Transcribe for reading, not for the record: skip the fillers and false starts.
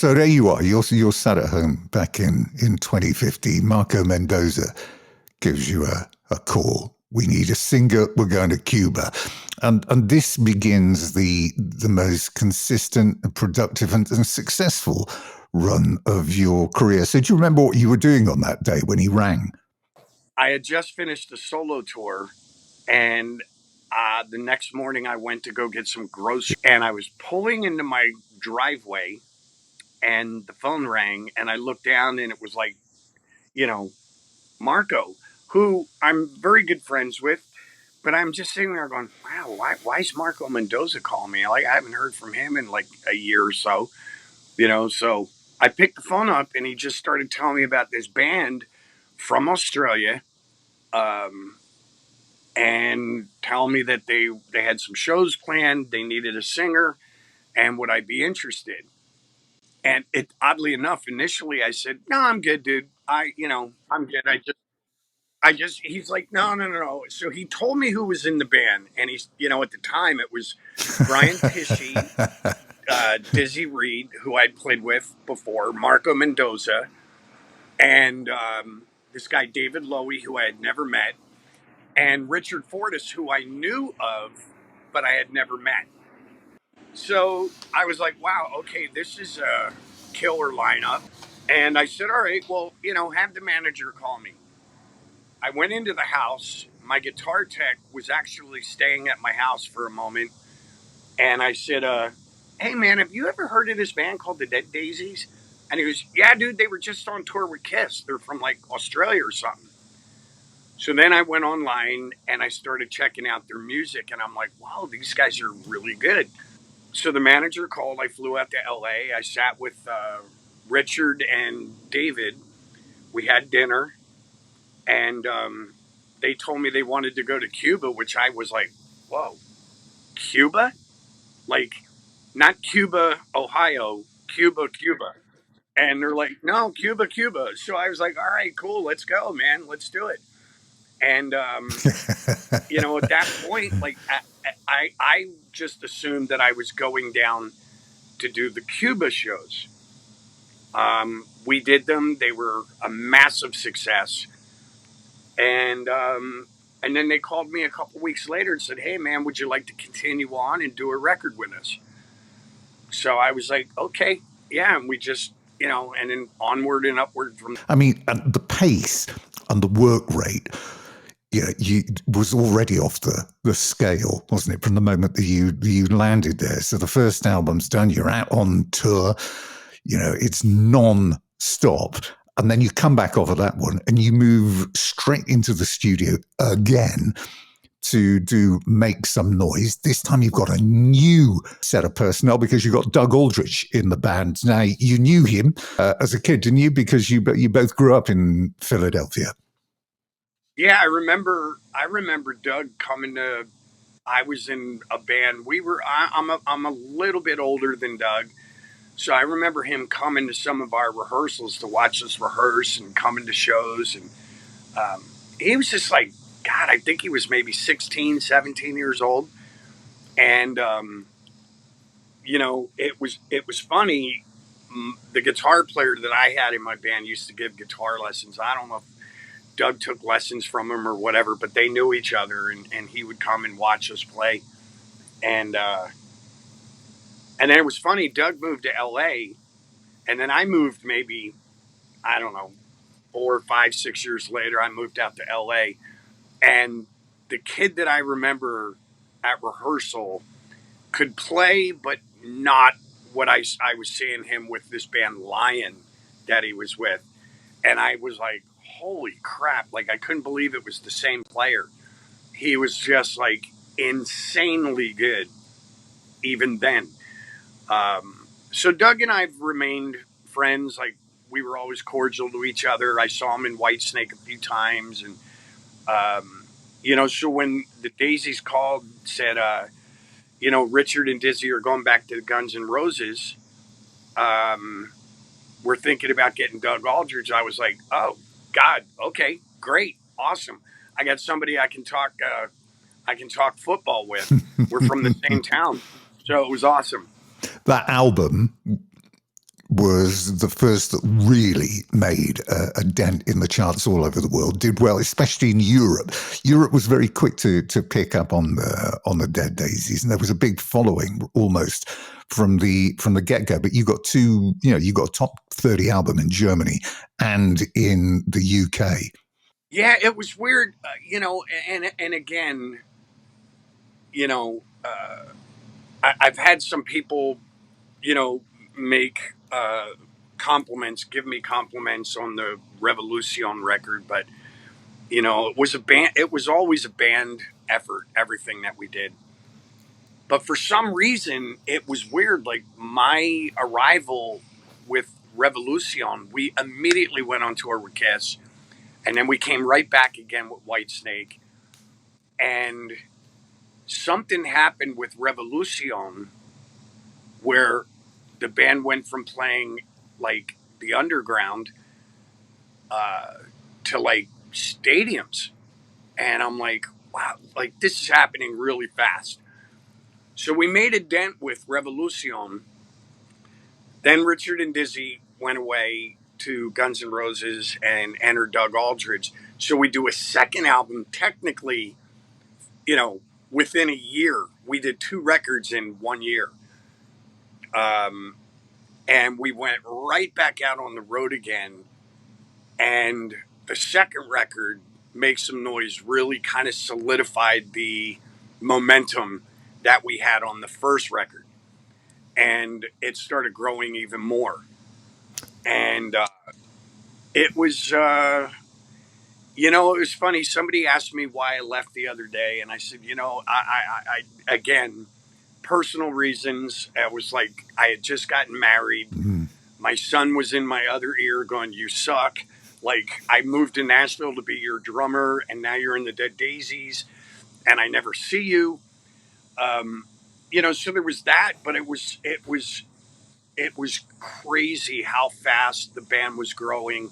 So there you are. You're sat at home back in 2015. Marco Mendoza gives you a call. We need a singer. We're going to Cuba. And this begins the most consistent, productive, and successful run of your career. So do you remember what you were doing on that day when he rang? I had just finished a solo tour, and the next morning I went to go get some groceries, and I was pulling into my driveway, and the phone rang, and I looked down, and it was like, you know, Marco, who I'm very good friends with, but I'm just sitting there going, wow, why is Marco Mendoza calling me? Like, I haven't heard from him in like a year or so, so I picked the phone up, and he just started telling me about this band from Australia, um, and telling me that they had some shows planned, they needed a singer, and would I be interested? And it, oddly enough, initially I said, no, I'm good, dude. I'm good. He's like, no, no, no, no. So he told me who was in the band, and he's, at the time it was Brian Pishy, Dizzy Reed, who I'd played with before, Marco Mendoza, and this guy David Lowy, who I had never met, and Richard Fortis, who I knew of, but I had never met. So I was like, wow, okay, this is a killer lineup. And I said, all right, well, have the manager call me. I went into the house. My guitar tech was actually staying at my house for a moment. And I said, hey, man, have you ever heard of this band called the Dead Daisies? And he goes, yeah, dude, they were just on tour with Kiss. They're from like Australia or something. So then I went online and I started checking out their music. And I'm like, wow, these guys are really good. So the manager called. I flew out to LA. I sat with Richard and David. We had dinner. And they told me they wanted to go to Cuba, which I was like, whoa, Cuba? Like, not Cuba, Ohio, Cuba, Cuba. And they're like, no, Cuba, Cuba. So I was like, all right, cool, let's go, man, let's do it. And, at that point, like, I just assumed that I was going down to do the Cuba shows. We did them, they were a massive success. And then they called me a couple weeks later and said, hey, man, would you like to continue on and do a record with us? So I was like, okay, yeah. And we just, and then onward and upward from. I mean, and the pace and the work rate, you was already off the scale, wasn't it, from the moment that you landed there? So the first album's done, you're out on tour, it's non-stop. And then you come back off of that one and you move straight into the studio again to do Make Some Noise. This time you've got a new set of personnel because you've got Doug Aldrich in the band. Now, you knew him as a kid, didn't you? Because you both grew up in Philadelphia. Yeah, I remember Doug coming to. I was in a band. I'm a little bit older than Doug, so I remember him coming to some of our rehearsals to watch us rehearse and coming to shows. And he was just like, God, I think he was maybe 16, 17 years old. And it was funny. The guitar player that I had in my band used to give guitar lessons. I don't know if Doug took lessons from him or whatever, but they knew each other, and he would come and watch us play. And then it was funny. Doug moved to LA, and then I moved maybe, I don't know, 4, 5, 6 years later. I moved out to LA, and the kid that I remember at rehearsal could play, but not what I was seeing him with this band Lion that he was with. And I was like, holy crap. Like, I couldn't believe it was the same player. He was just like insanely good even then. So Doug and I've remained friends. Like, we were always cordial to each other. I saw him in Whitesnake a few times. And, so when the Daisies called, said, Richard and Dizzy are going back to Guns N' Roses. We're thinking about getting Doug Aldrich. I was like, oh, God, okay, great, awesome. I got somebody I can talk football with. We're from the same town. So it was awesome. That album was the first that really made a dent in the charts all over the world. Did well, especially in Europe. Europe was very quick to pick up on the Dead Daisies, and there was a big following almost from the get go. But you got you got a top 30 album in Germany and in the UK. Yeah, it was weird, and again, you know, I've had some people, make compliments, give me compliments on the Revolution record, but it was a band. It was always a band effort. Everything that we did, but for some reason, it was weird. Like my arrival with Revolution, we immediately went on tour with Kiss, and then we came right back again with Whitesnake, and something happened with Revolution where the band went from playing like the underground uh, to like stadiums. And I'm like, wow, like this is happening really fast. So we made a dent with Revolution. Then Richard and Dizzy went away to Guns N' Roses and entered Doug Aldridge. So we do a second album, technically, you know, within a year. We did 2 records in 1 year. And we went right back out on the road again. And the second record, Make Some Noise, really kind of solidified the momentum that we had on the first record. And it started growing even more. And it was, it was funny. Somebody asked me why I left the other day. And I said, I again, personal reasons. I was like, I had just gotten married. Mm. My son was in my other ear going, you suck. Like, I moved to Nashville to be your drummer, and now you're in the Dead Daisies, and I never see you. So there was that, but it was crazy how fast the band was growing.